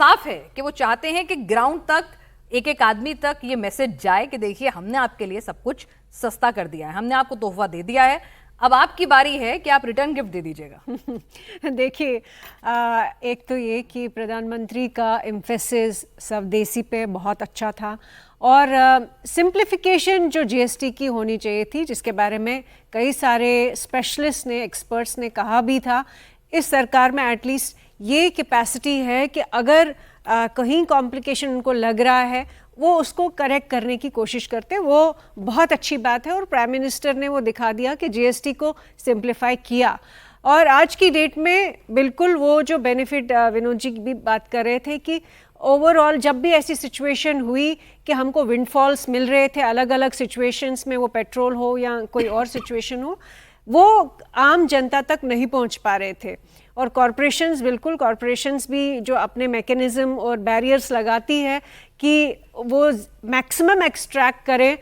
साफ है कि वो चाहते हैं कि ग्राउंड तक, एक एक आदमी तक ये मैसेज जाए कि देखिए हमने आपके लिए सब कुछ सस्ता कर दिया है, हमने आपको तोहफा दे दिया है, अब आपकी बारी है कि आप रिटर्न गिफ्ट दे दीजिएगा। देखिए, एक तो ये कि प्रधानमंत्री का एम्फेसिस स्वदेशी पे बहुत अच्छा था और सिंप्लीफिकेशन जो जीएसटी की होनी चाहिए थी, जिसके बारे में कई सारे स्पेशलिस्ट ने, एक्सपर्ट्स ने कहा भी था, इस सरकार में एटलीस्ट ये कैपेसिटी है कि अगर कहीं कॉम्प्लिकेशन उनको लग रहा है वो उसको करेक्ट करने की कोशिश करते हैं। वो बहुत अच्छी बात है और प्राइम मिनिस्टर ने वो दिखा दिया कि जीएसटी को सिंप्लीफाई किया। और आज की डेट में बिल्कुल वो जो बेनिफिट विनोद जी भी बात कर रहे थे कि ओवरऑल जब भी ऐसी सिचुएशन हुई कि हमको विंडफॉल्स मिल रहे थे अलग अलग सिचुएशंस में, वो पेट्रोल हो या कोई और सिचुएशन हो, वो आम जनता तक नहीं पहुंच पा रहे थे। और कॉरपोरेशंस, बिल्कुल कॉरपोरेशंस भी जो अपने मैकेनिज्म और बैरियर्स लगाती है कि वो मैक्सिमम एक्सट्रैक्ट करें,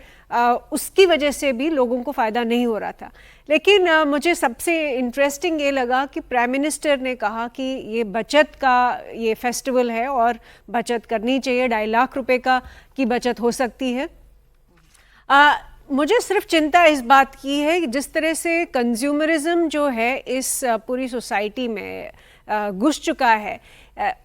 उसकी वजह से भी लोगों को फ़ायदा नहीं हो रहा था। लेकिन मुझे सबसे इंटरेस्टिंग ये लगा कि प्राइम मिनिस्टर ने कहा कि ये बचत का ये फेस्टिवल है और बचत करनी चाहिए, 2.5 लाख रुपए की बचत हो सकती है। मुझे सिर्फ चिंता इस बात की है कि जिस तरह से कंज्यूमरिज्म जो है इस पूरी सोसाइटी में घुस चुका है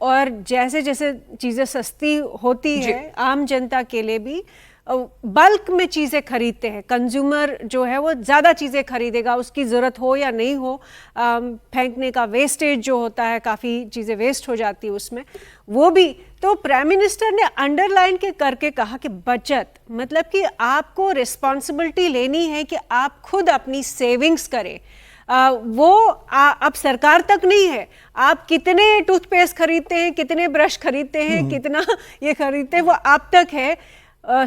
और जैसे जैसे चीज़ें सस्ती होती है आम जनता के लिए भी बल्क में चीज़ें खरीदते हैं। कंज्यूमर जो है वो ज़्यादा चीज़ें खरीदेगा, उसकी ज़रूरत हो या नहीं हो। फेंकने का वेस्टेज जो होता है, काफ़ी चीज़ें वेस्ट हो जाती है उसमें, वो भी। तो प्राइम मिनिस्टर ने अंडरलाइन के करके कहा कि बचत मतलब कि आपको रिस्पॉन्सिबिलिटी लेनी है कि आप खुद अपनी सेविंग्स करें। वो अब सरकार तक नहीं है, आप कितने टूथपेस्ट खरीदते हैं, कितने ब्रश खरीदते हैं, कितना ये खरीदते हैं, वो आप तक है।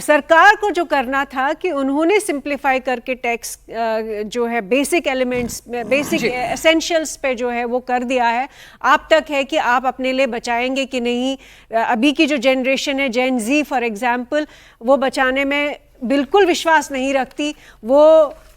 सरकार को जो करना था कि उन्होंने सिंप्लीफाई करके टैक्स जो है बेसिक एलिमेंट्स, बेसिक एसेंशियल्स पे जो है वो कर दिया है। आप तक है कि आप अपने लिए बचाएंगे कि नहीं। अभी की जो जनरेशन है, जेन जी फॉर एग्जांपल, वो बचाने में बिल्कुल विश्वास नहीं रखती। वो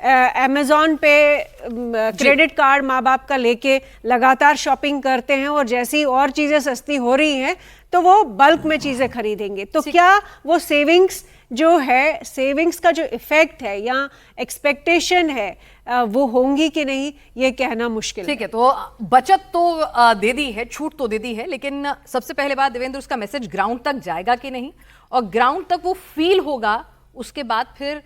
अमेज़ॉन पे क्रेडिट कार्ड माँ बाप का लेके लगातार शॉपिंग करते हैं और जैसी और चीज़ें सस्ती हो रही हैं तो वो बल्क में चीज़ें खरीदेंगे। तो क्या वो सेविंग्स जो है, सेविंग्स का जो इफेक्ट है या एक्सपेक्टेशन है वो होंगी कि नहीं, ये कहना मुश्किल है। ठीक है, तो बचत तो दे दी है, छूट तो दे दी है, लेकिन सबसे पहले बात देवेंद्र, उसका मैसेज ग्राउंड तक जाएगा कि नहीं, और ग्राउंड तक वो फील होगा, उसके बाद फिर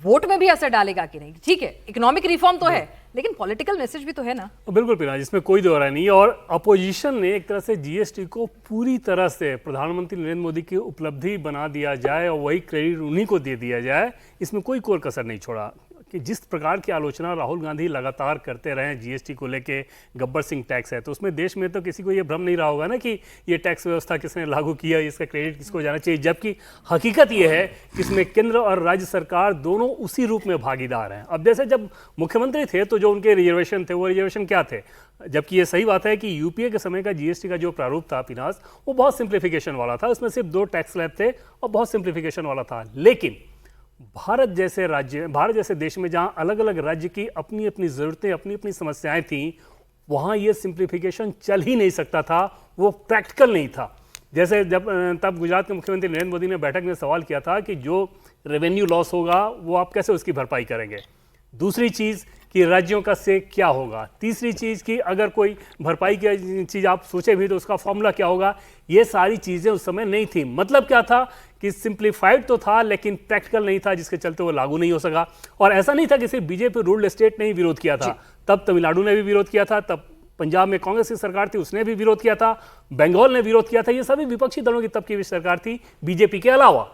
वोट में भी असर डालेगा कि नहीं। ठीक है, इकोनॉमिक रिफॉर्म तो है, लेकिन पॉलिटिकल मैसेज भी तो है ना। बिल्कुल पीना, जिसमें कोई दो राय नहीं है। और अपोजिशन ने एक तरह से जीएसटी को पूरी तरह से प्रधानमंत्री नरेंद्र मोदी की उपलब्धि बना दिया जाए और वही क्रेडिट उन्हीं को दे दिया जाए, इसमें कोई कोर कसर नहीं छोड़ा। कि जिस प्रकार की आलोचना राहुल गांधी लगातार करते रहे जीएसटी को लेके, गब्बर सिंह टैक्स है, तो उसमें देश में तो किसी को ये भ्रम नहीं रहा होगा ना कि ये टैक्स व्यवस्था किसने लागू किया, इसका क्रेडिट किसको जाना चाहिए। जबकि हकीकत ये है कि इसमें केंद्र और राज्य सरकार दोनों उसी रूप में भागीदार हैं। अब जैसे जब मुख्यमंत्री थे तो जो उनके रिजर्वेशन थे, वो रिजर्वेशन क्या थे, जबकि ये सही बात है कि यूपीए के समय का जीएसटी का जो प्रारूप था पिनास, वो बहुत सिंप्लीफिकेशन वाला था। उसमें सिर्फ 2 टैक्स स्लैब थे और बहुत सिंप्लीफिकेशन वाला था। लेकिन भारत जैसे राज्य, भारत जैसे देश में जहां अलग अलग राज्य की अपनी अपनी ज़रूरतें, अपनी अपनी समस्याएं थीं, वहां ये सिंप्लीफिकेशन चल ही नहीं सकता था, वो प्रैक्टिकल नहीं था। जैसे तब गुजरात के मुख्यमंत्री नरेंद्र मोदी ने बैठक में सवाल किया था कि जो रेवेन्यू लॉस होगा वो आप कैसे उसकी भरपाई करेंगे। दूसरी चीज़ कि राज्यों का से क्या होगा। तीसरी चीज़ कि अगर कोई भरपाई की चीज़ आप सोचे भी तो उसका फॉर्मूला क्या होगा। ये सारी चीज़ें उस समय नहीं थी। मतलब क्या था कि सिंप्लीफाइड तो था लेकिन प्रैक्टिकल नहीं था, जिसके चलते वो लागू नहीं हो सका। और ऐसा नहीं था कि सिर्फ बीजेपी रूल्ड स्टेट ने ही विरोध किया था, तब तमिलनाडु ने भी विरोध किया था, तब पंजाब में कांग्रेस की सरकार थी उसने भी विरोध किया था, बंगाल ने विरोध किया था। ये सभी विपक्षी दलों की तब की सरकार थी बीजेपी के अलावा।